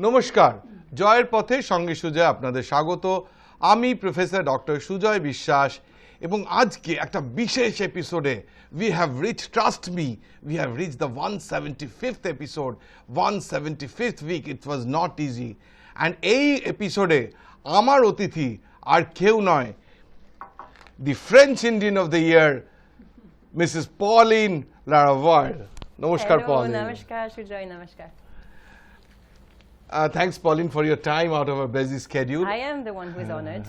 নমস্কার, জয়ের পথে সঙ্গে সুজয় আপনাদের স্বাগত। আমি প্রফেসর ডক্টর সুজয় বিশ্বাস এবং আজকে একটা বিশেষ এপিসোডে we have reached, trust me, we have reached the 175th episode, 175th week. It was not easy. And এই এপিসোডে আমার অতিথি আর কেউ নয়, the French Indian of the year, Mrs. Pauline Laravoire. Namaskar, Hello, Pauline. Namaskar, Sujoy, Namaskar. Thanks, Pauline, for your time out of a busy schedule. I am the one who is honored.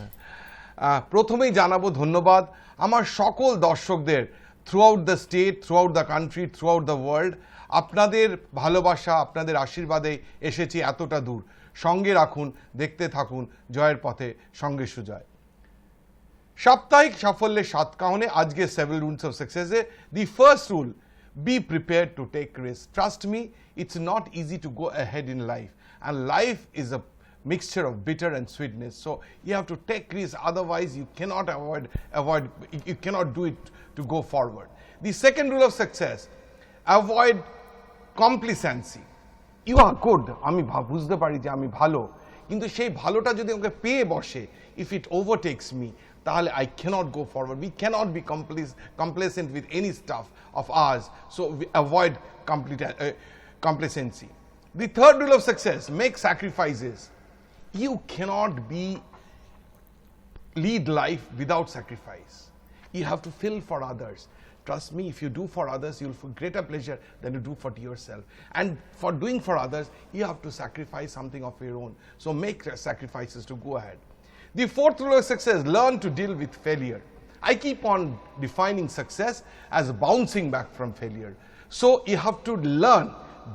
প্রথমেই জানাবো ধন্যবাদ আমার সকল দর্শকদের throughout the state, throughout the country, throughout the world. আপনাদের ভালোবাসা, আপনাদের আশীর্বাদে এসেছি এতটা দূর। সঙ্গে রাখুন, দেখতে থাকুন জয়ের পথে সঙ্গে সুজয়। সাপ্তাহিক সাফল্যের সাত কাহনে আজকে সেভেন রুলস অফ সাকসেসে the first rule, be prepared to take risks. Trust me, it's not easy to go ahead in life, and life is a mixture of bitter and sweetness, so you have to take risks, otherwise you cannot you cannot do it to go forward. The second rule of success, avoid complacency. You are good, আমি বুঝতে পারি যে আমি ভালো, কিন্তু সেই ভালোটা যদি আমাকে পেয়ে বসে, if it overtakes me, তাহলে I cannot go forward. We cannot be complacent with any stuff of ours, so we avoid complacency. The third rule of success, make sacrifices. You cannot lead life without sacrifice. You have to feel for others. Trust me, if you do for others, you'll feel greater pleasure than you do for yourself. And for doing for others, you have to sacrifice something of your own. So make sacrifices to go ahead. The fourth rule of success, learn to deal with failure. I keep on defining success as bouncing back from failure. So you have to learn,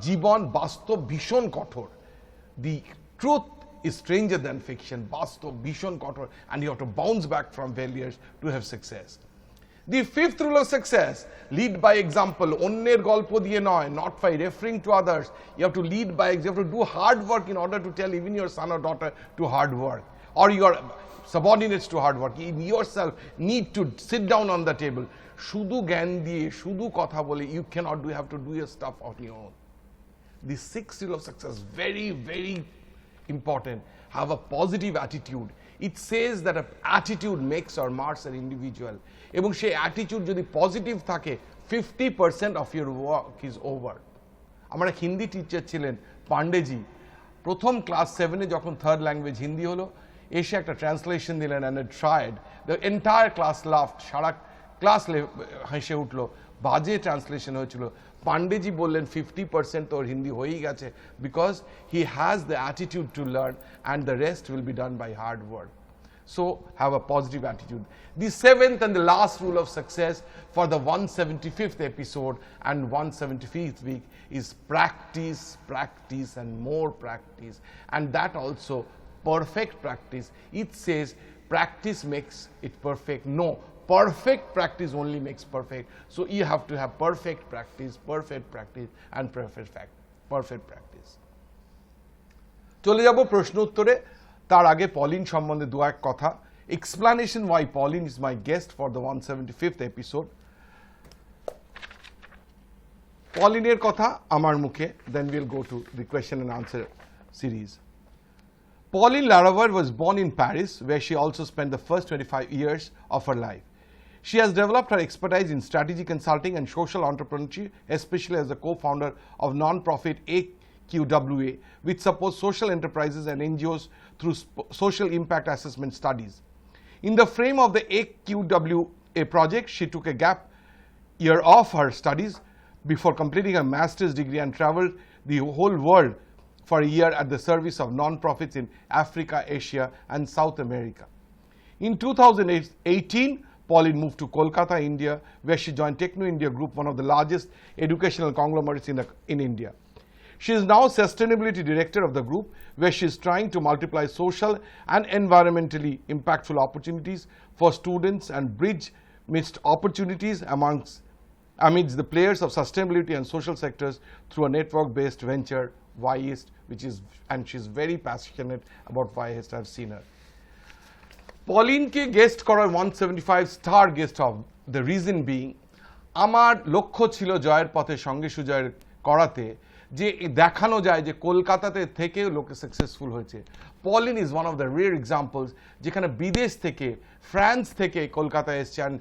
জীবন বাস্তব ভীষণ কঠোর. The truth is stranger than fiction. বাস্তব ভীষণ কঠোর, and you have to bounce back from failures to have success. The fifth rule of success, lead by example. অন্যের গল্প দিয়ে নয়, not by referring to others. You have to lead by example. You have to do hard work in order to tell even your son or daughter to hard work, or your subordinates to hard work. You yourself need to sit down on the table. শুধু জ্ঞান দিয়ে, শুধু কথা বলে you cannot do. You have to do your stuff on your own. The sixth rule of success, very, very important. Have a positive attitude. It says that an attitude makes or mars an individual. এবং সেই attitude যদি positive থাকে, 50% of your work is over. আমার এক Hindi teacher ছিলেন পান্ডেজি, প্রথম class 7-এ যখন third language Hindi হলো, এসে একটা ট্রান্সলেশন দিলেন, and I tried. The entire class laughed. সারা ক্লাস হেসে উঠলো, বাজে ট্রান্সলেশন হয়েছিল। পান্ডেজি বললেন 50% তোর হিন্দি হয়েই গেছে, because he has the attitude to learn and the rest will be done by hard work. So have a positive attitude. The seventh and the last rule of success for the 175th episode and 175th week is practice, practice and more practice, and that also perfect practice. It says practice makes it perfect. No, perfect practice only makes perfect. So you have to have perfect practice and perfect practice. চলে যাব প্রশ্ন উত্তরে। তার আগে Pauline সম্বন্ধে দু এক কথা। Explanation why Pauline is my guest for the 175th episode. পলিনের কথা আমার মুখে, then we'll go to the question and answer series. Pauline Laravoire was born in Paris, where she also spent the first 25 years of her life. She has developed her expertise in strategy consulting and social entrepreneurship, especially as the co-founder of non-profit AQWA, which supports social enterprises and NGOs through social impact assessment studies. In the frame of the AQWA project, she took a gap year off her studies before completing a master's degree and traveled the whole world for a year at the service of non-profits in Africa, Asia, and South America. In 2018, Pauline moved to Calcutta, India, where she joined Techno India Group, one of the largest educational conglomerates in India. She is now Sustainability Director of the group, where she is trying to multiply social and environmentally impactful opportunities for students and bridge missed opportunities amidst the players of sustainability and social sectors through a network-based venture, YEST, and she is very passionate about YEST. I've seen her. পলিনকে guest করার 175 star guest of the reason being, আমার লক্ষ্য ছিল জয়ের পথে সঙ্গে সুজয়ের করাতে যে দেখানো যায় যে কলকাতাতে থেকে লোকে সাকসেসফুল হয়েছে। Pauline is one of the rare examples যেখানে বিদেশ থেকে, ফ্রান্স থেকে কলকাতা এসছে, and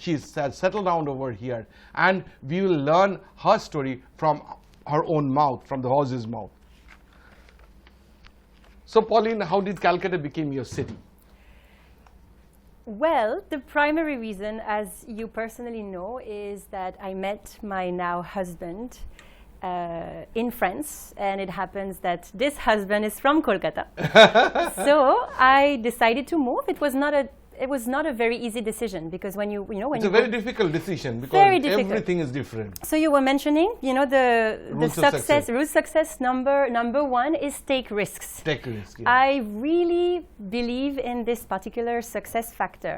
she's settled down over here, and we will learn her story from her own mouth, from the horse's mouth. So Pauline, how did Calcutta become your city? Well, the primary reason, as you personally know, is that I met my now husband in France, and it happens that this husband is from Kolkata. So I decided to move. It was not a very easy decision, because when you know when It's you a very difficult decision because Very difficult. everything is different. So you were mentioning, the Rules of success. Rules of success number one is take risks. Take risk. Yeah. I really believe in this particular success factor.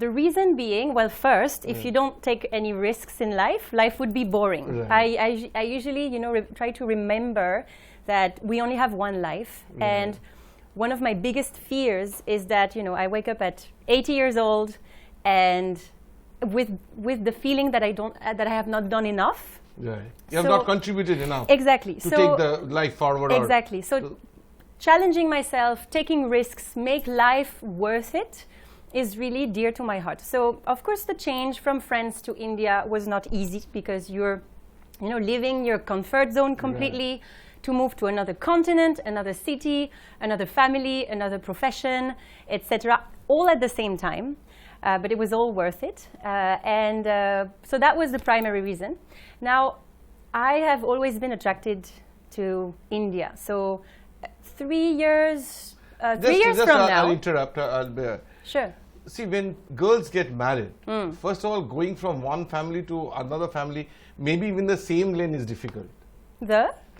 The reason being, well, first, if you don't take any risks in life, life would be boring. Right. I usually, try to remember that we only have one life, and one of my biggest fears is that, I wake up at 80 years old and with the feeling that that I have not done enough. Right. You have not contributed enough. Exactly. To take the life forward. Exactly. So challenging myself, taking risks, make life worth it is really dear to my heart. So of course the change from France to India was not easy, because you're, leaving your comfort zone completely. Right. To move to another continent, another city, another family, another profession, etc., all at the same time. But it was all worth it. So that was the primary reason. Now, I have always been attracted to India. So 3 years from now. I'll interrupt. Sure. See, when girls get married, first of all, going from one family to another family, maybe even the same lane is difficult.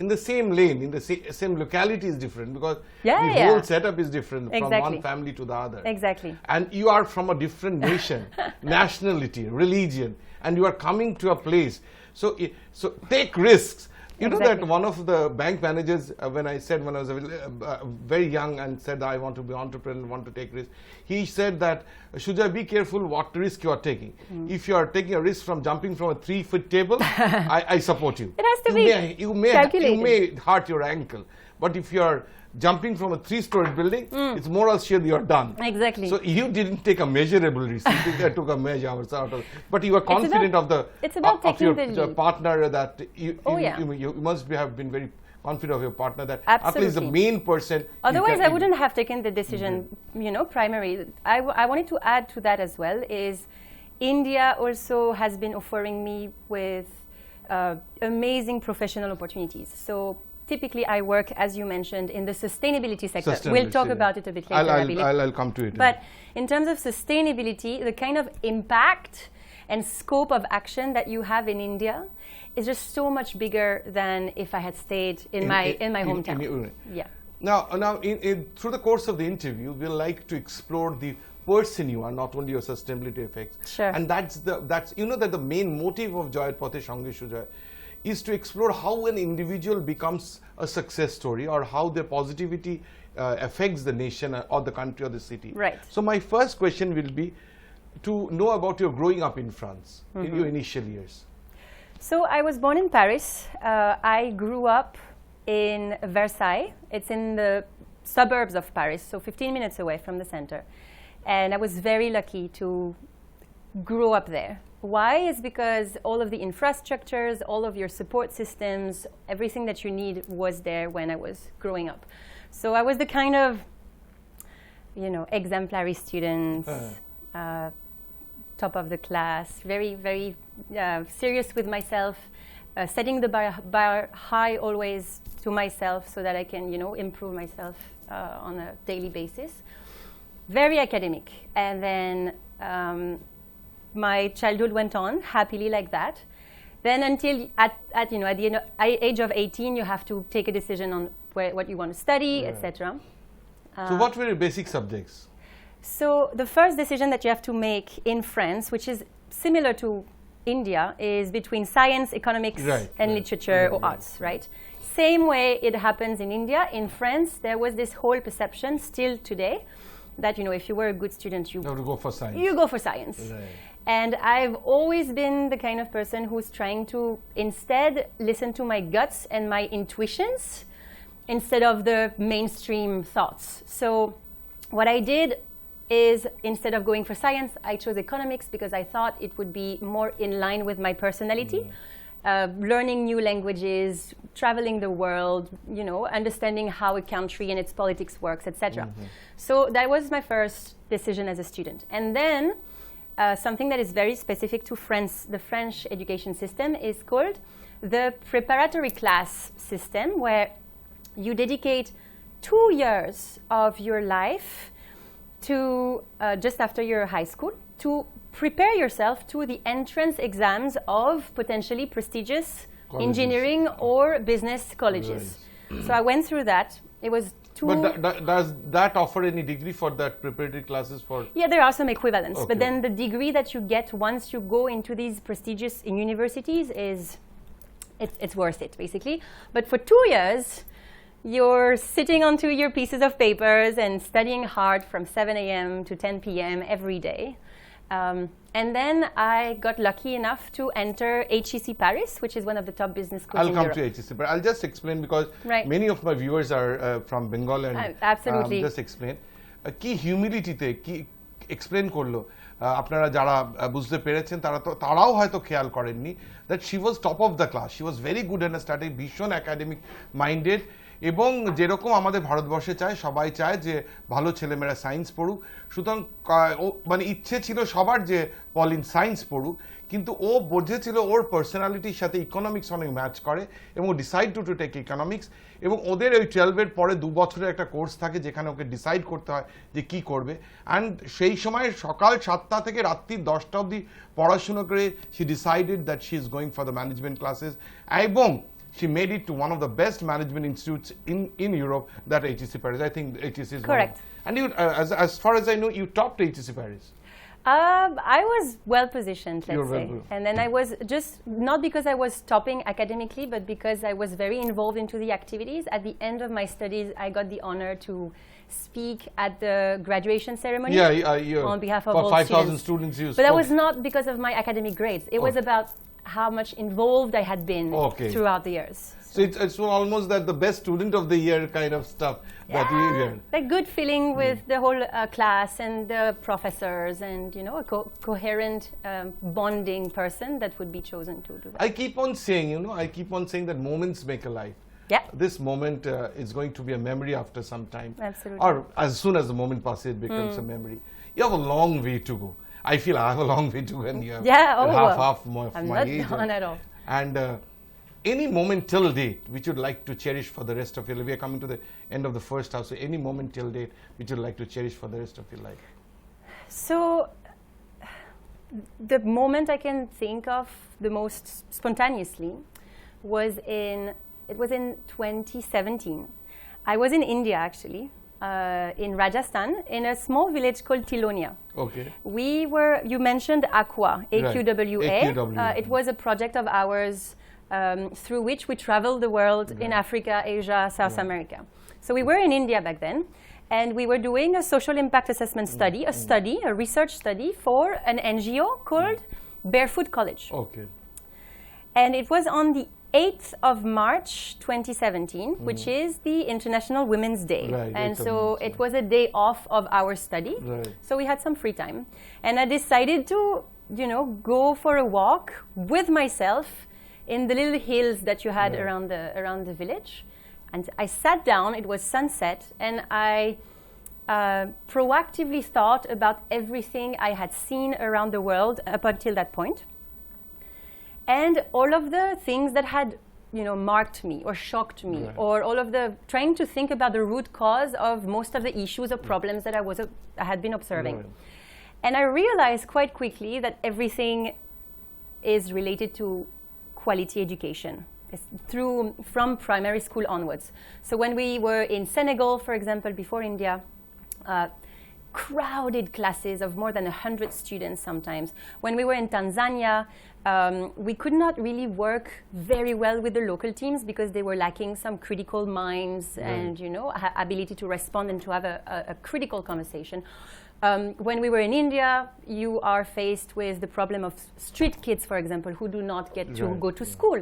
In the same lane, in the same locality is different, because the whole setup is different from one family to the other. Exactly. And you are from a different nation, nationality, religion, and you are coming to a place. So take risks. You know that one of the bank managers, when I was very young and said I want to be entrepreneur, want to take risks, he said that, Sujoy, be careful what risk you are taking. If you are taking a risk from jumping from a 3-foot table, I support you. It has to be calculated. You may hurt your ankle, but if you are jumping from a 3-story building, it's more or less sure you are done. Exactly. So you didn't take a measurable risk. You took a measure out of, but you are confident of your partner, that you must have been very confident of your partner, that Absolutely. at least the main person. Otherwise, I wouldn't have taken the decision. Primary. I wanted to add to that as well is India also has been offering me with amazing professional opportunities. So typically I work, as you mentioned, in the sustainability sector. We'll talk about it a bit later, I believe. I'll come to it. But in terms of sustainability, the kind of impact and scope of action that you have in India is just so much bigger than if I had stayed in my hometown. Yeah. Now, through the course of the interview, we'll like to explore the person you are, not only your sustainability effects. Sure. And that's that the main motive of Pathey Sange Sujoy is to explore how an individual becomes a success story, or how their positivity affects the nation or the country or the city. Right. So my first question will be to know about your growing up in France, in your initial years. So I was born in Paris. I grew up in Versailles. It's in the suburbs of Paris, so 15 minutes away from the center. And I was very lucky to grow up there. Why? Is because all of the infrastructures, all of your support systems, everything that you need was there when I was growing up. So I was the kind of, exemplary student, top of the class, very, very serious with myself, setting the bar high always to myself so that I can, improve myself on a daily basis. Very academic. And then my childhood went on happily like that. Then until at the age of 18, you have to take a decision on what you want to study, etc. So what were your basic subjects? So the first decision that you have to make in France, which is similar to India, is between science, economics, and literature or arts, right? Same way it happens in India. In France, there was this whole perception, still today, that, you know, if you were a good student, You have to go for science. you go for science. Right. And I've always been the kind of person who's trying to instead listen to my guts and my intuitions instead of the mainstream thoughts. So what I did is, instead of going for science, I chose economics because I thought it would be more in line with my personality. Learning new languages, traveling the world, you know, understanding how a country and its politics works, etc. So that was my first decision as a student. And then something that is very specific to France, the French education system, is called the preparatory class system, where you dedicate 2 years of your life to, just after your high school, to prepare yourself to the entrance exams of potentially prestigious Colleges. engineering or business colleges. So I went through that. It was 2... But does that offer any degree for that preparatory classes for? Yeah, there are some equivalents. Okay. But then the degree that you get once you go into these prestigious universities is, it's worth it, basically. But for 2 years, you're sitting onto your pieces of papers and studying hard from 7 a.m. to 10 p.m. every day. And then I got lucky enough to enter HEC Paris, which is one of the top business schools in I'll Europe. come to HEC, but I'll just explain because many of my viewers are from Bengal and absolutely. just explain. Ki humility te ki explain korlo. আপনারা যারা বুঝতে পেরেছেন তারাও হয়তো খেয়াল করেননি that she was top of the class. She was very good and studied, ভীষণ academic minded, এবং যেরকম আমাদের ভারতবর্ষে চায়, সবাই চায় যে ভালো ছেলেমেয়েরা সায়েন্স পড়ুক। সুতরাং মানে ইচ্ছে ছিল সবার যে পলিন সায়েন্স পড়ুক, কিন্তু ও বুঝেছিল ওর পার্সোনালিটির সাথে ইকোনমিক্স অনেক ম্যাচ করে এবং ডিসাইড টু টেক ইকোনমিক্স। এবং ওদের ওই 12-এর পরে 2 বছরের একটা কোর্স থাকে যেখানে ওকে ডিসাইড করতে হয় যে কি করবে। অ্যান্ড সেই সময় সকাল 7টা থেকে রাত্রি 10টা অবধি পড়াশুনো করে she decided that she is going for the management classes, এবং she made it to one of the best management institutes in Europe, that HEC Paris. I think HEC is correct. And you, as far as I know, you topped HEC Paris. I was well positioned, let's say. And then I was just, not because I was topping academically, but because I was very involved into the activities. At the end of my studies, I got the honor to speak at the graduation ceremony on behalf of for all 5,000 students. You but that was not because of my academic grades. It was about how much involved I had been throughout the years. So it's almost that the best student of the year kind of stuff that you hear. Like good feeling with the whole class and the professors, and you know, a coherent bonding person that would be chosen to do that. I keep on saying, that moments make a life. Yeah. This moment is going to be a memory after some time. Absolutely. Or as soon as the moment passes, it becomes a memory. You have a long way to go. I feel I have a long way to go, and you have half my I'm my not age. done at all. And any moment till date which you'd like to cherish for the rest of your life. We are coming to the end of the first half, so any moment till date which you'd like to cherish for the rest of your life. So the moment I can think of the most spontaneously was in 2017. I was in India, actually, in Rajasthan, in a small village called Tilonia. Okay. You mentioned AQUA, AQWA. AQWA. It was a project of ours through which we traveled the world in Africa, Asia, South America. So we were in India back then, and we were doing a social impact assessment study, a research study for an NGO called Barefoot College. Okay. And it was on the 8th of March 2017, which is the International Women's Day. Right, and so it was a day off of our study. Right. So we had some free time. And I decided to, go for a walk with myself in the little hills that you had around the village. And I sat down, it was sunset, and I proactively thought about everything I had seen around the world up until that point. And all of the things that had, marked me or shocked me, or all of the trying to think about the root cause of most of the issues or problems that I had been observing. And I realized quite quickly that everything is related to quality education from primary school onwards. So when we were in Senegal, for example, before India, crowded classes of more than 100 students sometimes. When we were in Tanzania, we could not really work very well with the local teams because they were lacking some critical minds and, you know, ability to respond and to have a critical conversation. When we were in India, you are faced with the problem of street kids, for example, who do not get to go to school.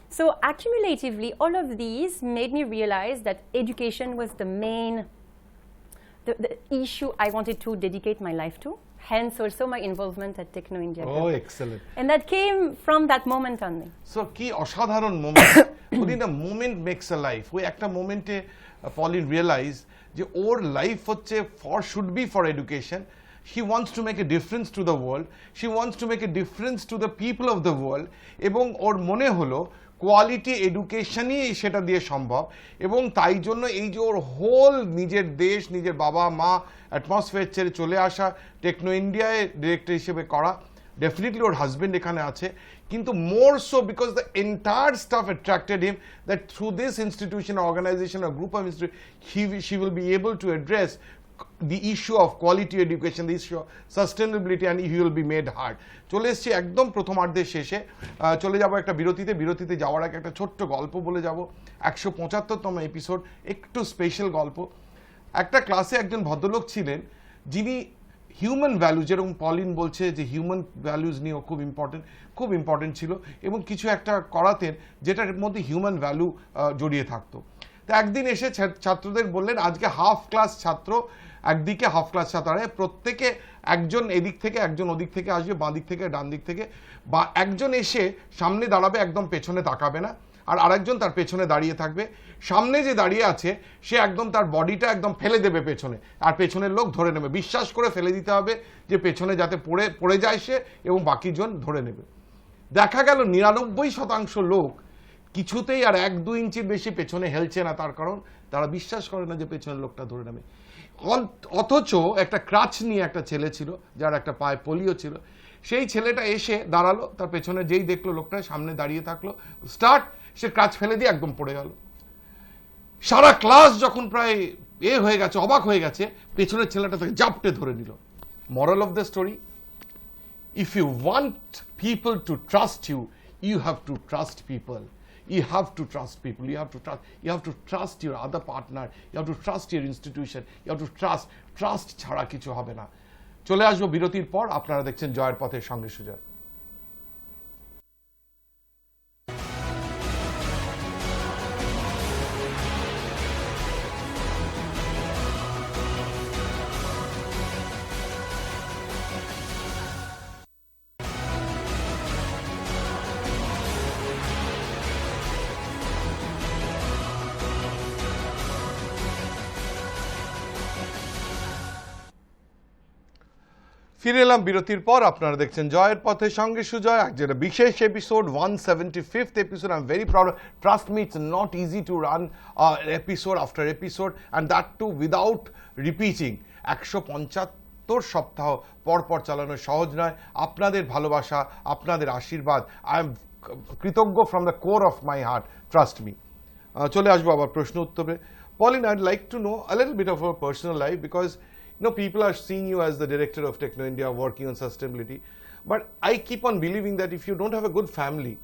So accumulatively, all of these made me realize that education was the main the issue I wanted to dedicate my life to, hence also my involvement at Techno India. Oh, excellent. And that came from that moment only. So, ki অসাধারণ moment. Within a moment makes a life. ওই একটা মোমেন্টে Pauline realized যে ওর life হচ্ছে should be for education. She wants to make a difference to the world. She wants to make a difference to the people of the world. এবং ওর মনে হলো quality এডুকেশনই সেটা দিয়ে সম্ভব এবং তাই জন্য এই যে ওর হোল নিজের দেশ নিজের বাবা মা অ্যাটমসফিয়ার ছেড়ে চলে আসা টেকনো ইন্ডিয়ায় ডিরেক্টর হিসেবে করা ডেফিনেটলি ওর হাজবেন্ড এখানে আছে কিন্তু more so because the entire staff attracted him that through this institution organisation or group of institution she will be able to address the issue of quality education, the issue of sustainability, and he will be made hard. চলে এসেছি একদম প্রথমার্ধের শেষে চলে যাব একটা বিরতিতে যাওয়ার আগে একটা ছোট্ট গল্প বলে যাব 175তম এপিসোড একটু স্পেশাল গল্প একটা ক্লাসে একজন ভদ্রলোক ছিলেন যিনি হিউম্যান ভ্যালু যেরকম পলিন বলছে যে হিউম্যান ভ্যালুজ নিয়েও খুব ইম্পর্টেন্ট ছিল এবং কিছু একটা করাতেন যেটার মধ্যে হিউম্যান ভ্যালু জড়িয়ে থাকতো তো একদিন এসে ছাত্রদের বললেন আজকে হাফ ক্লাস ছাত্র একদিকে হাফ ক্লাস ছাত্র প্রত্যেকে একজন এদিক থেকে একজন ওদিক থেকে আসবে বাঁ দিক থেকে ডান দিক থেকে বা একজন এসে সামনে দাঁড়াবে একদম পেছনে তাকাবে না আর আরেকজন তার পেছনে দাঁড়িয়ে থাকবে সামনে যে দাঁড়িয়ে আছে সে একদম তার বডিটা একদম ফেলে দেবে পেছনে আর পেছনের লোক ধরে নেবে বিশ্বাস করে ফেলে দিতে হবে যে পেছনে যাতে পড়ে যায় সে এবং বাকিজন ধরে নেবে দেখা গেল 99% লোক কিছুতেই আর 1-2 ইঞ্চির বেশি পেছনে হেলছে না তার কারণ তারা বিশ্বাস করে না যে পেছনের লোকটা ধরে নেবে অথচ একটা ক্রাচ নিয়ে একটা ছেলে ছিল যার একটা পায়ে পোলিও ছিল সেই ছেলেটা এসে দাঁড়ালো তার পেছনে যেই দেখলো লোকটা সামনে দাঁড়িয়ে থাকলো স্টার্ট সে ক্রাচ ফেলে দিয়ে একদম পড়ে গেল সারা ক্লাস যখন প্রায় হয়ে গেছে অবাক হয়ে গেছে পেছনের ছেলেটা তাকে জাপটে ধরে নিল moral of the story if you want people to trust you you have to trust people You have to trust people. You have to trust your other partner. You have to trust your institution. You have to trust ছাড়া কিছু হবে না চলে আসবো বিরতির পর আপনারা দেখছেন জয়ের পথের সঙ্গে সুজয় ফিরে এলাম বিরতির পর আপনারা দেখছেন জয়ের পথের সঙ্গে সুজয় যেটা বিশেষ episode 175th episode I am very proud trust me it's not easy to run episode after episode and that too without repeating 175 সপ্তাহ পর চালানো সহজ নয় আপনাদের ভালোবাসা আপনাদের আশীর্বাদ আই এম কৃতজ্ঞ from the core of my heart trust me চলে আসবো আবার প্রশ্ন উত্তরে Pauline, I'd like to know a little bit of her personal life because people are seeing you as the director of Techno India working on sustainability. But I keep on believing that if you don't have a good family,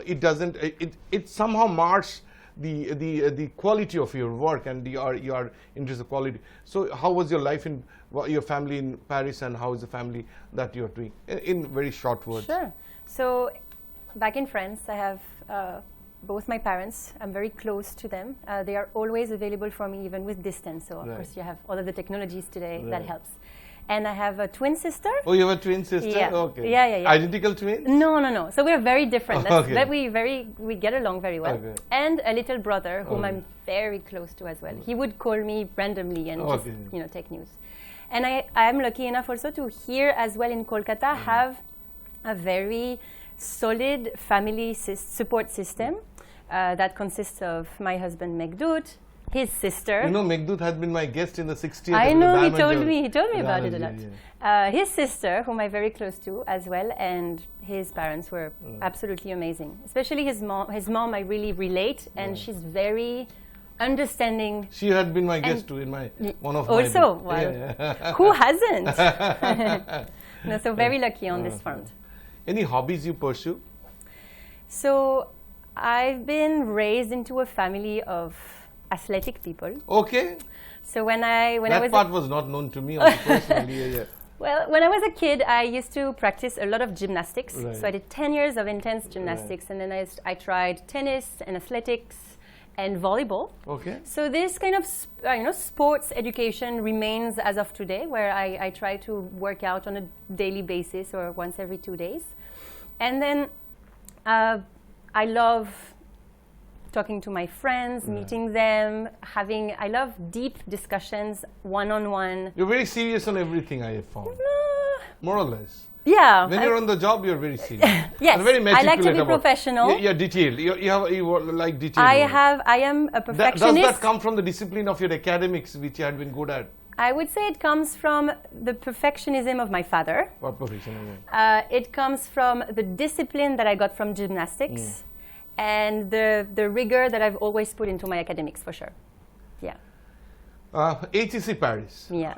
it doesn't, it somehow mars the quality of your work and your interest of quality. So how was your life in your family in Paris and how is the family that you're doing? In very short words. Sure. So back in France, I have both my parents. I'm very close to them. They are always available for me even with distance. So of course you have all of the technologies today that helps. And I have a twin sister. Oh, you have a twin sister? Yeah. Okay. Yeah. Identical twins? No. So we're very different. Okay. That we get along very well. Okay. And a little brother whom I'm very close to as well. He would call me randomly and just take news. And I am lucky enough also to here as well in Calcutta have a very solid family support system that consists of my husband Megdut, his sister. Megdut had been my guest in the 60th. I know, he told me about it a lot. His sister, whom I'm very close to as well, and his parents were absolutely amazing. Especially his mom. His mom, I really relate, and she's very understanding. She had been my guest too in my one of also, my well, yeah. who hasn't? No, so very lucky on this front. Any hobbies you pursue? So I've been raised into a family of athletic people. Okay. So when I that part was not known to me also personally. Yeah. Well, when I was a kid, I used to practice a lot of gymnastics. Right. So I did 10 years of intense gymnastics, and then I tried tennis and athletics and volleyball. Okay. So this kind of sports education remains as of today, where I try to work out on a daily basis or once every 2 days. And then I love talking to my friends, meeting them, I love deep discussions, one-on-one. You're very serious on everything, I have found. More or less. Yeah. When you're on the job, you're very serious. Yes, and very I like to be about professional. Yeah, detailed. You like detail. I am a perfectionist. Does that come from the discipline of your academics, which you had been good at? I would say it comes from the perfectionism of my father. What perfectionism? It comes from the discipline that I got from gymnastics. And the rigor that I've always put into my academics, for sure. Yeah. HEC Paris. Yeah.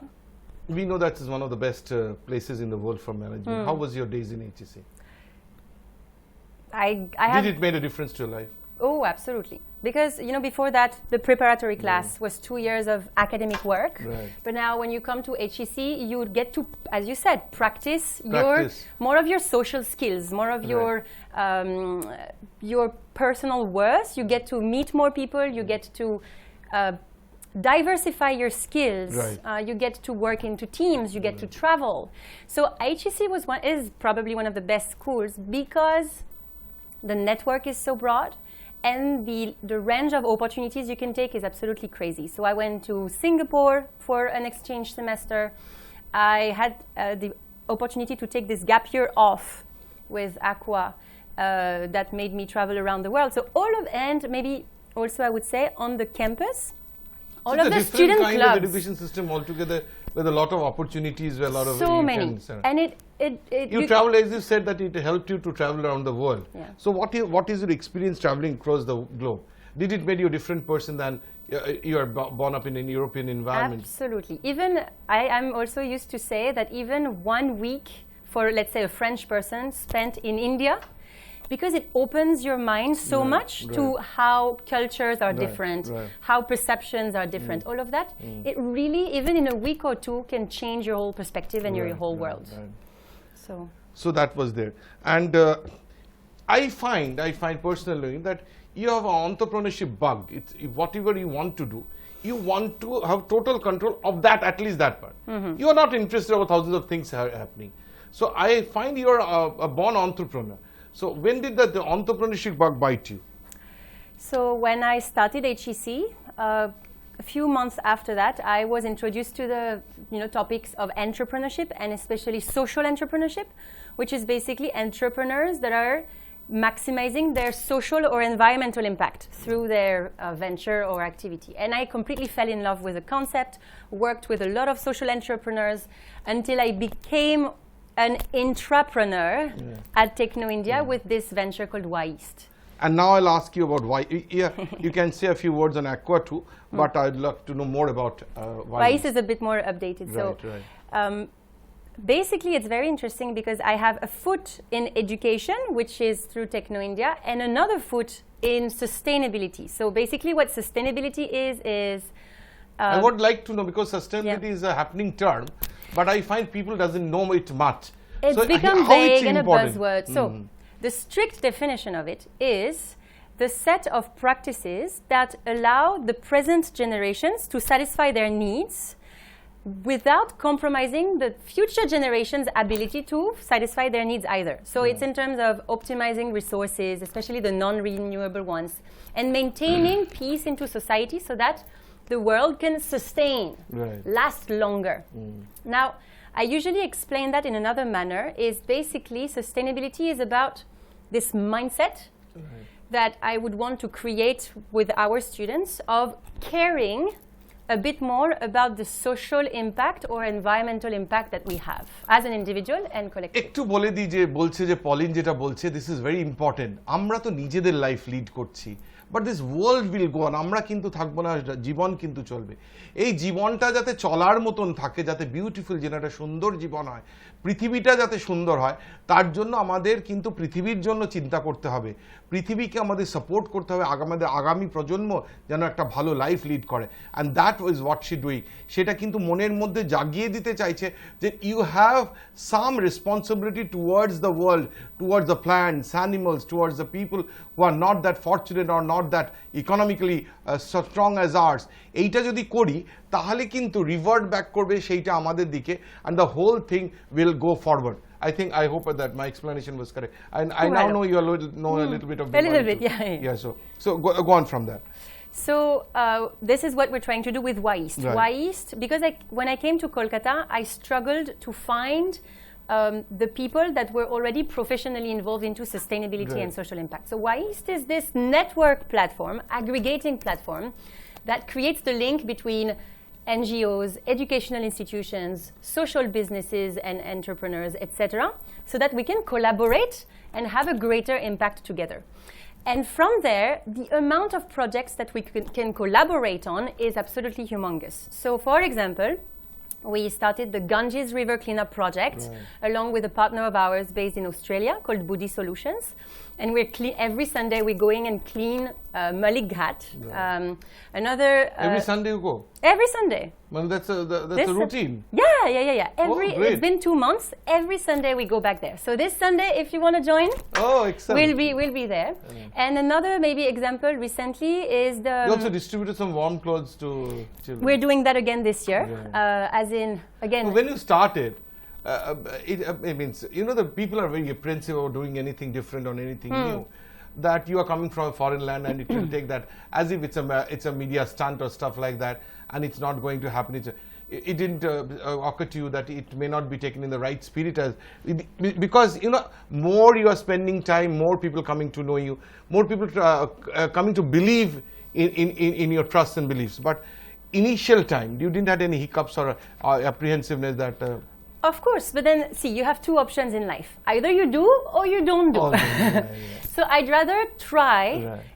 We know that is one of the best places in the world for management. How was your days in HEC? Did it make a difference to your life? Oh, absolutely. Because, before that, the preparatory class was 2 years of academic work. Right. But now when you come to HEC, you would get to, as you said, practice. More of your social skills, more of your personal worth. You get to meet more people. You get to diversify your skills. Right. You get to work into teams. You get to travel. So HEC is probably one of the best schools because the network is so broad. And the range of opportunities you can take is absolutely crazy. So I went to Singapore for an exchange semester. I had the opportunity to take this gap year off with Aqua that made me travel around the world. So and maybe also I would say on the campus, all of the student clubs. It's a different kind of education system altogether with a lot of opportunities where a lot of so many. And you traveled, as you said, that it helped you to travel around the world. Yeah. So what is your experience traveling across the globe? Did it make you a different person than you are born up in an European environment? Absolutely. Even I'm also used to say that even 1 week for, let's say, a French person spent in India, because it opens your mind so much to how cultures are different, how perceptions are different, all of that. It really, even in a week or two, can change your whole perspective and your whole world. So that was there. And I find personally that you have an entrepreneurship bug. It's whatever you want to do, you want to have total control of that, at least that part. You are not interested about thousands of things happening. So I find you are a born entrepreneur. So when did the entrepreneurship bug bite you? So when I started HEC, a few months after that, I was introduced to the topics of entrepreneurship and especially social entrepreneurship, which is basically entrepreneurs that are maximizing their social or environmental impact through their venture or activity. And I completely fell in love with the concept, worked with a lot of social entrepreneurs until I became an intrapreneur at Techno India with this venture called East. And now I'll ask you about why. You can say a few words on Aqua too, but I'd love to know more about East is a bit more updated. Basically, it's very interesting because I have a foot in education, which is through Techno India, and another foot in sustainability. So basically what sustainability is I would like to know, because sustainability is a happening term, but I find people doesn't know it much. It's become vague and a buzzword. So the strict definition of it is the set of practices that allow the present generations to satisfy their needs without compromising the future generations' ability to satisfy their needs either. So it's in terms of optimizing resources, especially the non-renewable ones, and maintaining peace into society so that the world can sustain, last longer. Now, I usually explain that in another manner, is basically sustainability is about this mindset that I would want to create with our students of caring a bit more about the social impact or environmental impact that we have as an individual and collective. একটু বলে দিই যে বলছে যে Pauline যেটা বলছে this is very important আমরা তো নিজেদের লাইফ লিড করছি but this world will go on আমরা কিন্তু থাকবো না জীবন কিন্তু চলবে এই জীবনটা যাতে চলার মতন থাকে যাতে বিউটিফুল যেন একটা সুন্দর জীবন হয় পৃথিবীটা যাতে সুন্দর হয় তার জন্য আমাদের কিন্তু পৃথিবীর জন্য চিন্তা করতে হবে পৃথিবীকে আমাদের সাপোর্ট করতে হবে আমাদের আগামী প্রজন্ম যেন একটা ভালো লাইফ লিড করে and that is what she doing সেটা কিন্তু মনের মধ্যে জাগিয়ে দিতে চাইছে যে you have some responsibility towards the world towards the plants animals towards the people who are not that fortunate or not that economically strong as ours এইটা যদি করি তাহলে কিন্তু রিভার্ট ব্যাক করবে সেইটা আমাদের দিকে and the whole thing will go forward I hope that my explanation was correct. I now know you know a little bit of Bengali. A little bit, yeah. Yeah, so go on from there. So this is what we're trying to do with Waist. Right. Waist, because when I came to Kolkata, I struggled to find the people that were already professionally involved into sustainability Right. and social impact. So Waist is this network platform, aggregating platform, that creates the link between NGOs, educational institutions, social businesses and entrepreneurs, etc., so that we can collaborate and have a greater impact together. And from there, the amount of projects that we can collaborate on is absolutely humongous. So for example, we started the Ganges River Cleanup Project along with a partner of ours based in Australia called Budi Solutions. And we're every Sunday we're going and clean Malik Ghat. Another Every Sunday you go? Every Sunday. Well, that's a routine. Yeah. Great. It's been 2 months. Every Sunday we go back there. So this Sunday, if you want to join, excellent. we'll be there. And another maybe example recently is the. You also distributed some warm clothes to children. We're doing that again this year. As in again. So when you started, it means the people are very apprehensive about doing anything different or anything new. That you are coming from a foreign land and it will take that as if it's a media stunt or stuff like that, and it's not going to happen. It didn't occur to you that it may not be taken in the right spirit because more you are spending time, more people coming to know you, more people coming to believe in your trust and beliefs. But initial time, you didn't have any hiccups or apprehensiveness that. Of course, but then see, you have two options in life. Either you do or you don't do. So I'd rather try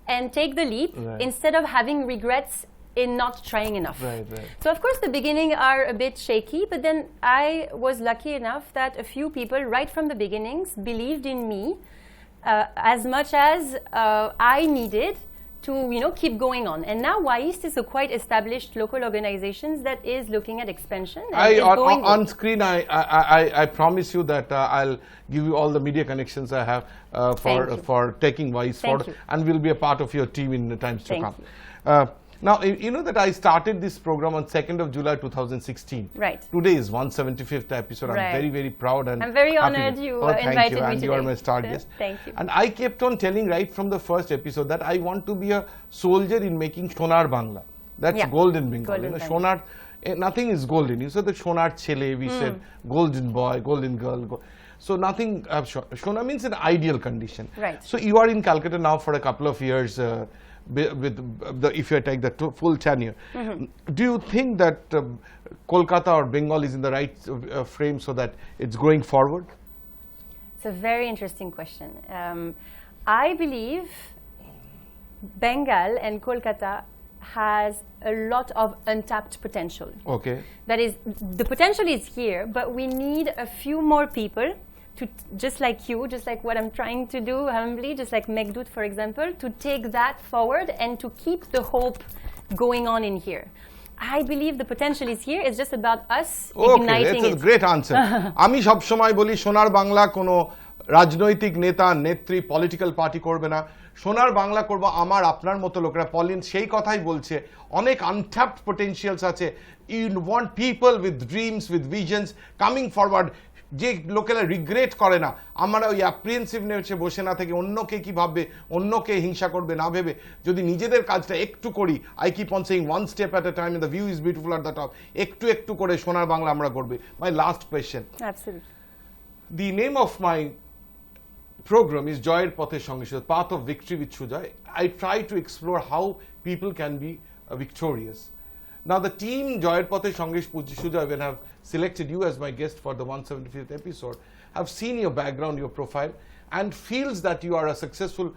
and take the leap instead of having regrets in not trying enough. Right. So of course the beginning are a bit shaky, but then I was lucky enough that a few people right from the beginnings believed in me as much as I needed to keep going on. And now Waist is a quite established local organization that is looking at expansion. And on screen, I promise you that I'll give you all the media connections I have for taking Waist forward, and will be a part of your team in the times to come. Now, you know that I started this program on 2nd of July 2016. Right. Today is 175th episode. I'm very, very proud and I'm very honored you invited me and today. you are my star guest. Thank you. And I kept on telling right from the first episode that I want to be a soldier in making Shonar Bangla. That's golden Bengal. Shonar, nothing is golden. You said the Shonar Chele, we said golden boy, golden girl. So nothing, Shona means an ideal condition. Right. So you are in Calcutta now for a couple of years. If you take the full tenure, do you think that Kolkata or Bengal is in the right frame so that it's going forward? It's a very interesting question. I believe Bengal and Kolkata has a lot of untapped potential. Okay. That is, the potential is here, but we need a few more people to, just like you, just like what I'm trying to do humbly, just like Megdut, for example, to take that forward and to keep the hope going on in here. I believe the potential is here. It's just about us igniting it. That's a great answer. আমি সব সময় বলি সোনার বাংলা কোনো রাজনৈতিক নেতা নেত্রী political party করবে না সোনার বাংলা করব আমার আপনার মতো লোকেরা পলিন সেই কথাই বলছে অনেক আনট্যাপড পটেনশিয়ালস আছে you want people with dreams with visions coming forward যে লোকেরা রিগ্রেট করে না আমরা ওই অ্যাপ্রিহেন্সিভনেসে বসে না থেকে অন্যকে কি ভাববে অন্যকে হিংসা করবে না ভেবে যদি নিজেদের কাজটা একটু করি I keep on saying one step at a time the view is beautiful at the top একটু একটু করে সোনার বাংলা আমরা করবে মাই last question the name of my program is Joyer Pathey Sange Sujoy, Path of Victory with Sujoy. I try to explore how people can be victorious. Now the team Joyer Pathey Sange Sujoy, when have selected you as my guest for the 175th episode, have seen your background, your profile, and feels that you are a successful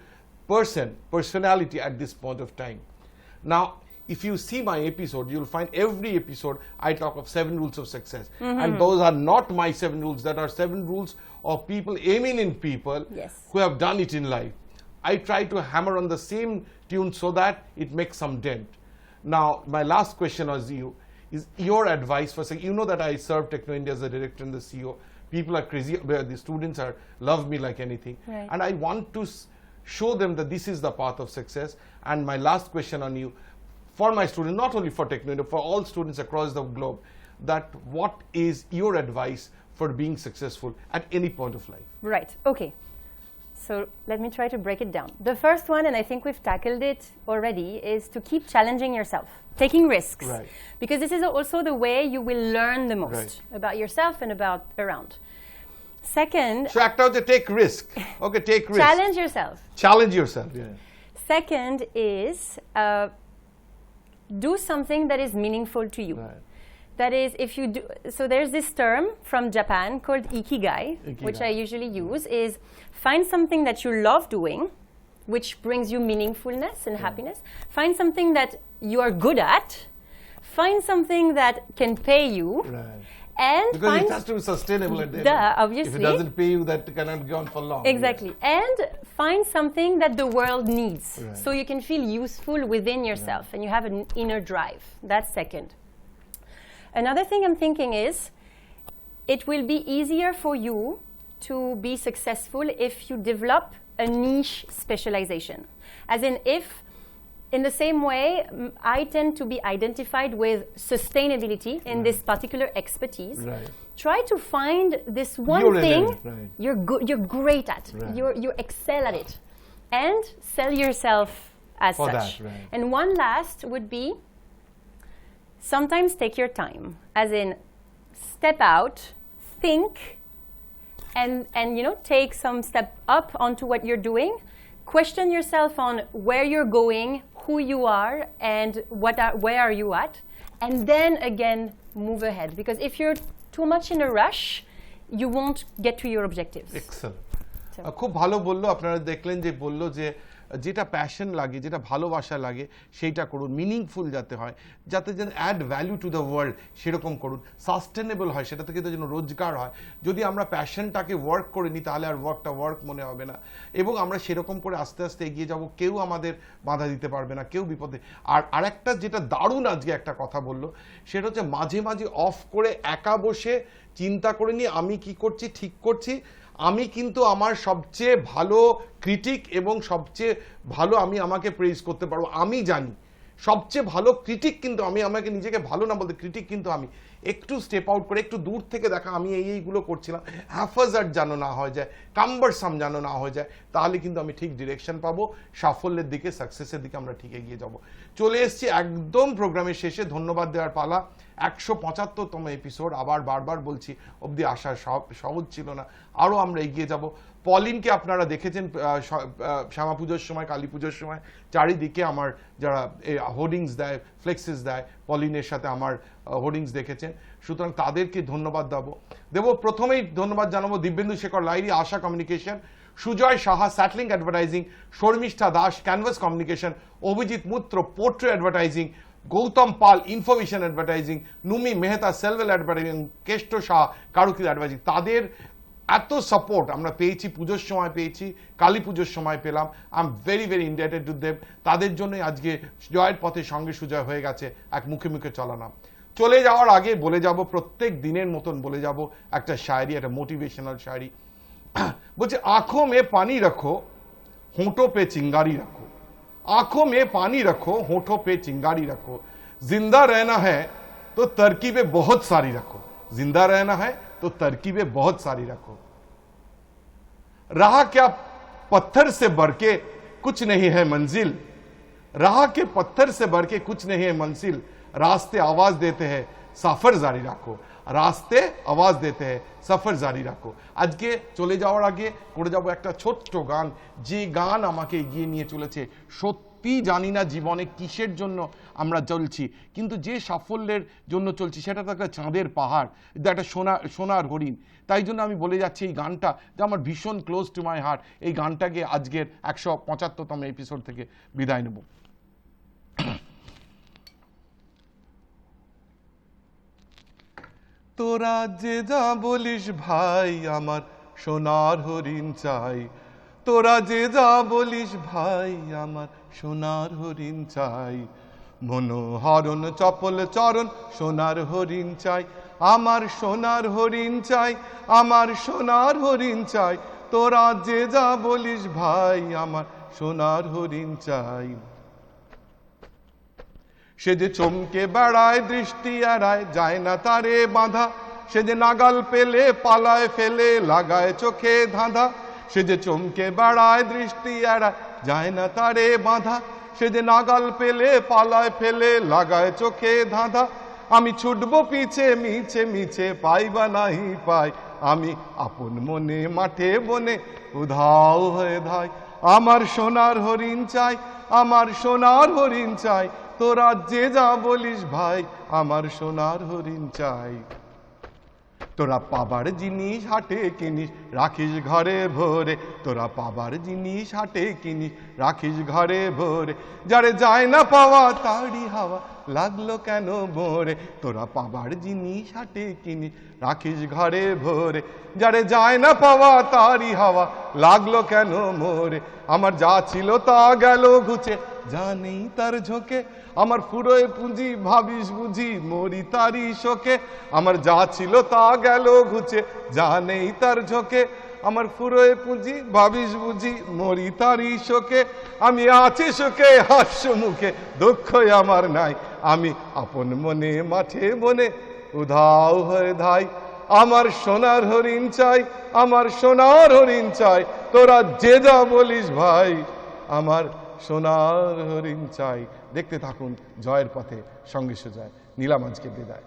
personality at this point of time. Now, if you see my episode, you'll find every episode I talk of 7 rules of success. And those are not my 7 rules, that are 7 rules of people, eminent people who have done it in life. I try to hammer on the same tune so that it makes some dent. Now, my last question is your advice for saying, you know that I serve Techno India as a director and the CEO. People are crazy, the students love me like anything. Right. And I want to show them that this is the path of success. And my last question on you, for my students, not only for Techno India, for all students across the globe, that what is your advice for being successful at any point of life? Right, okay. So let me try to break it down. The first one, and I think we've tackled it already, is to keep challenging yourself, taking risks. Right. Because this is also the way you will learn the most about yourself and about around. Second, so act out the take risk. Okay, take risk. challenge yourself. Challenge yourself, yeah. Second is do something that is meaningful to you. Right. That is, if you do, so there's this term from Japan called ikigai, which I usually use, is find something that you love doing, which brings you meaningfulness and happiness. Find something that you are good at. Find something that can pay you. Right. And because find it has to be sustainable at the end. Obviously. If it doesn't pay you, that cannot go on for long. Exactly. And find something that the world needs. Right. So you can feel useful within yourself and you have an inner drive. That's second. Another thing I'm thinking is it will be easier for you to be successful if you develop a niche specialization. As in, if in the same way, I tend to be identified with sustainability in this particular expertise. Right. Try to find this one thing you're great at. You excel at it, and sell yourself as for such. That, right. And one last would be sometimes take your time, as in step out, think, and take some step up onto what you're doing. Question yourself on where you're going, who you are, and where are you at, and then again move ahead. Because if you're too much in a rush, you won't get to your objectives. Excellent. খুব ভালো বললো, আপনারা দেখলেন যে বললো যে যেটা passion লাগে, যেটা ভালোবাসা লাগে সেইটা করুন, মিনিংফুল যাতে হয়, যাতে যেন add value to the world সেরকম করুন, সাস্টেনেবল হয়, সেটা থেকে যেন রোজগার হয়। যদি আমরা প্যাশনটাকে ওয়ার্ক করে নিই তাহলে আর ওয়ার্কটা ওয়ার্ক মনে হবে না, এবং আমরা সেরকম করে আস্তে আস্তে এগিয়ে যাব, কেউ আমাদের বাধা দিতে পারবে না, কেউ বিপদে। আর আরেকটা যেটা দারুণ আজকে একটা কথা বললো, সেটা হচ্ছে মাঝে মাঝে অফ করে একা বসে চিন্তা করে নিয়ে আমি কি করছি, ঠিক করছি, আমি কিন্তু আমার সবচেয়ে ভালো ক্রিটিক এবং সবচেয়ে ভালো আমি আমাকে প্রেজ করতে পারবো। আমি জানি সবচেয়ে ভালো ক্রিটিক কিন্তু আমি, আমাকে নিজেকে ভালো না বলতে ক্রিটিক কিন্তু আমি। একটু স্টেপ আউট করে একটু দূর থেকে দেখা আমি এইগুলো করছিলাম, হ্যাফাজার্ড যেন না হয়ে যায়, কাম্বারসাম যেন না হয়ে যায়, তাহলে কিন্তু আমি ঠিক ডিরেকশন পাবো, সাফল্যের দিকে, সাকসেসের দিকে আমরা ঠিক এগিয়ে যাব। চলে এসেছি একদম প্রোগ্রামের শেষে, ধন্যবাদ দেওয়ার পালা। 175তম এপিসোড, আবার বারবার বলছি, অবধি আসা সহজ ছিল না, আরও আমরা এগিয়ে যাব। পলিনকে আপনারা দেখেছেন শ্যামা পুজোর সময়, কালী পুজোর সময় চারিদিকে আমার যারা হোর্ডিংস দেয়, ফ্লেক্সেস দেয়, পলিনের সাথে আমার হোর্ডিংস দেখেছেন, সুতরাং তাদেরকে ধন্যবাদ দেবো। প্রথমেই ধন্যবাদ জানাবো Dibyendu Shekhar Lahiri, Asha communication, Sujoy Saha, Satlink advertising, Sharmistha Das, canvas communication, Abhijit Mitra, portray advertising, Gautam Pal, information advertising, Numi Mehta, Selvel advertising, Keshto Shah, Karukir advertising. তাদের এত সাপোর্ট আমরা পেয়েছি, পুজোর সময় পেয়েছি, কালী পুজোর সময় পেলাম। I am very very indebted to them. তাদের জন্যই আজকে জয়ের পথে সঙ্গে সুজয় হয়ে গেছে এক মুখে মুখে চলানা। চলে যাওয়ার আগে বলে যাব, প্রত্যেক দিনের মতন বলে যাব একটা শায়রি, একটা মোটিভেশনাল শায়রি। বলছে, आंखों में पानी रखो, होंठों पे चिंगारी रखो, आंखों में पानी रखो, होंठों पे चिंगारी रखो, जिंदा रहना है तो तरकीबें बहुत सारी रखो, जिंदा रहना है तो तरकीबें बहुत सारी रखो। रहा क्या पत्थर से भर के कुछ नहीं है मंजिल, रहा के पत्थर से भर के कुछ नहीं है मंजिल, रास्ते आवाज देते हैं सफर जारी रखो, রাস্তে আওয়াজ দিতে হয় সফর জারি রাখো। আজকে চলে যাওয়ার আগে করে যাব একটা ছোট্ট গান, যে গান আমাকে এগিয়ে নিয়ে চলেছে সত্য সত্যি জানি না জীবনে কিসের জন্য আমরা চলছি, কিন্তু যে সাফল্যের জন্য চলছি সেটা তো একটা চাঁদের পাহাড়, একটা সোনার হরিণ। তাই জন্য আমি বলে যাচ্ছি এই গানটা যে আমার ভীষণ ক্লোজ টু মাই হার্ট, এই গানটাকে আজকের 175তম এপিসোড থেকে বিদায় নেব। তোরা যে যা বলিস ভাই আমার সোনার হরিণ চাই, তোরা যে যা বলিস ভাই আমার সোনার হরিণ চাই, মনোহরণ চপল চরণ সোনার হরিণ চাই, আমার সোনার হরিণ চাই, আমার সোনার হরিণ চাই, তোরা যে যা বলিস ভাই আমার সোনার হরিণ চাই। সে যে চমকে বেড়ায় দৃষ্টি এড়ায় যায় না তারে বাঁধা, সে যে নাগাল পেলে পালায় ফেলে লাগায় চোখে ধাঁধা, সে যে চমকে বেড়ায় দৃষ্টি এড়ায় যায় না তারে বাঁধা, সে যে নাগাল পেলে পালায় ফেলে লাগায় চোখে ধাঁধা। আমি ছুটবো পিছে মিছে মিছে পাই বা নাহি পাই, আমি আপন মনে মাঠে বনে উধাও হয়ে ধাই, আমার সোনার হরিণ চাই, আমার সোনার হরিণ চাই, তোরা যে যা বলিস ভাই আমার সোনার হরিণ চাই। তোরা পাবার জিনিস হাটে কিনিস রাখিস ঘরে ভরে, তোরা পাবার জিনিস হাটে কিনিস রাখিস ঘরে ভরে, যারে যায় না পাওয়া তারই হাওয়া লাগলো কেন মোরে, তোরা পাবার জিনিস হাটে কিনিস রাখিস ঘরে ভরে, যারে যায় না পাওয়া তারই হাওয়া লাগলো কেন মোরে। আমার যা ছিল তা গেল ঘুচে যা নেই তার ঝোঁকে, আমার ফুরোয় পুঁজি ভাবিস বুঝি মরি তারই শোকে, আমার যা ছিল তা গেল ঘুচে যা নেই তার ঝোঁকে, আমার ফুরোয় পুঁজি ভাবিস বুঝি মরি তারই শোকে, আমি আছি শোকে হাস্য মুখে দুঃখই আমার নাই, আমি আপন মনে মাঠে বনে উধাও হয়ে ধাই, আমার সোনার হরিণ চাই, আমার সোনার হরিণ চাই, তোরা যে যা বলিস ভাই আমার সোনার হরিণ চাই। দেখতে থাকুন জয়ের পথে সঙ্গে সুজয়। নিলাম আজকে বিদায়।